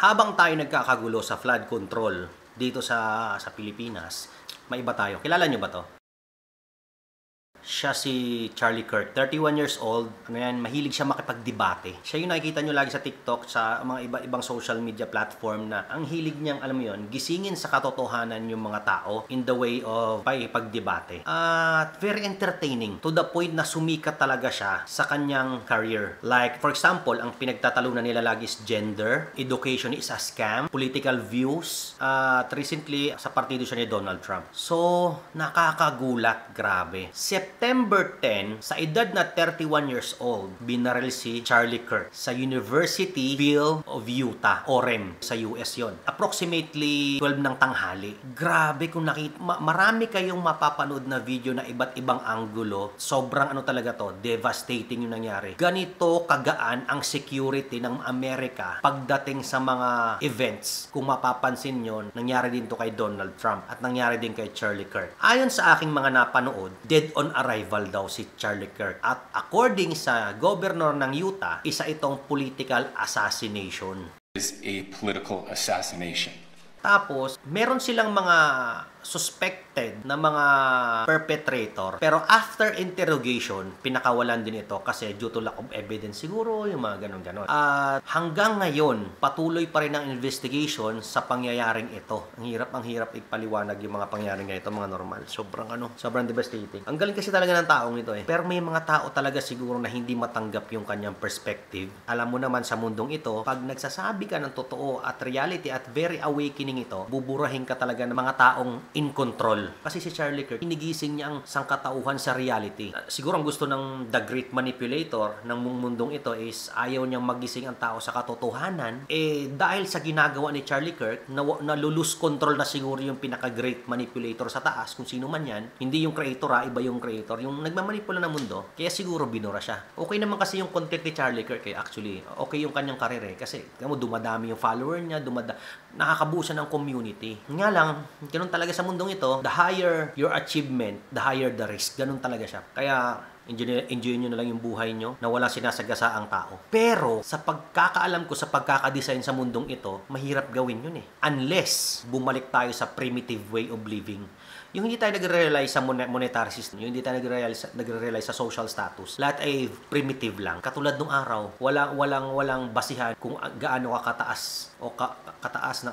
habang tayo nagkakagulo sa flood control dito sa Pilipinas, may iba tayo. Kilala nyo ba to? Siya si Charlie Kirk, 31 years old. Mahilig siya makipagdebate. Siya yung nakikita nyo lagi sa TikTok, sa mga iba-ibang social media platform na ang hilig niyang, alam mo yun, gisingin sa katotohanan yung mga tao in the way of pagdebate. At very entertaining to the point na sumikat talaga siya sa kanyang career. Like, for example, ang pinagtatalunan nila lagi is gender, education is a scam, political views, at recently, sa partido siya ni Donald Trump. So, nakakagulat, grabe. September 10, sa edad na 31 years old, binaril si Charlie Kirk sa Universityville of Utah, Orem, sa US yon. Approximately 12 ng tanghali. Grabe kung nakita, marami kayong mapapanood na video na iba't ibang anggulo. Sobrang ano talaga to, devastating yung nangyari. Ganito kagaan ang security ng Amerika pagdating sa mga events. Kung mapapansin nyo, nangyari din to kay Donald Trump at nangyari din kay Charlie Kirk. Ayon sa aking mga napanood, dead on arrival daw si Charlie Kirk. At according sa governor ng Utah, isa itong political assassination. Is a political assassination. Tapos, meron silang mga suspected na mga perpetrator. Pero after interrogation, pinakawalan din ito kasi due to lack of evidence siguro, yung mga ganon-ganon. At hanggang ngayon, patuloy pa rin ang investigation sa pangyayaring ito. Ang hirap ipaliwanag yung mga pangyayaring ganito, mga normal. Sobrang devastating. Ang galing kasi talaga ng taong ito eh. Pero may mga tao talaga siguro na hindi matanggap yung kanyang perspective. Alam mo naman sa mundong ito, pag nagsasabi ka ng totoo at reality at very awakening ito, buburahin ka talaga ng mga taong in control. Kasi si Charlie Kirk, inigising niya ang sangkatauhan sa reality. Siguro ang gusto ng The Great Manipulator ng mundong ito is ayaw niyang magising ang tao sa katotohanan. Dahil sa ginagawa ni Charlie Kirk, nalulose control na siguro yung pinaka-great manipulator sa taas, kung sino man yan. Hindi yung creator iba yung creator. Yung nagmamanipula ng mundo, kaya siguro binura siya. Okay naman kasi yung content ni Charlie Kirk actually. Okay yung kanyang karir kasi dumadami yung follower niya, nakakabuo siya ng community. Nga lang, ganun talaga sa mundong ito, the higher your achievement, the higher the risk. Ganun talaga siya. Kaya, enjoy nyo na lang yung buhay nyo na walang sinasagasa ang tao. Pero, sa pagkakaalam ko, sa pagkakadesign sa mundong ito, mahirap gawin yun eh. Unless, bumalik tayo sa primitive way of living. Yung hindi tayo nagre-realize sa monetary system, yung hindi tayo nagre-realize sa social status. Lahat ay primitive lang. Katulad nung araw, walang basihan kung gaano ka kataas o kataas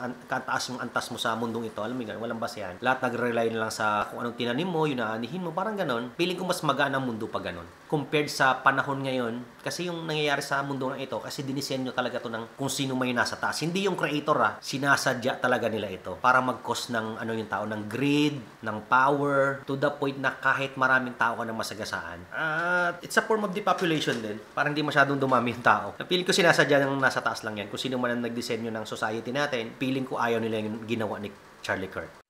yung antas mo sa mundong ito. Alam mo yun, walang basihan. Lahat nagre-rely na lang sa kung anong tinanim mo, yun aanihin mo, parang ganon. Feeling ko mas magaan ang mundo pa ganon. Compared sa panahon ngayon, kasi yung nangyayari sa mundo na ito, kasi dinisenyo talaga to ng kung sino may nasa taas. Hindi yung creator sinasadya talaga nila ito para mag-cause ng yung tao, ng greed, ng power, to the point na kahit maraming tao ka ng masagasaan. It's a form of depopulation din. Parang hindi masyadong dumami yung tao. Feeling ko sinasadya ng nasa taas lang yan. Kung sino man ang nagdisenyo ng society natin, feeling ko ayaw nila yung ginawa ni Charlie Kirk.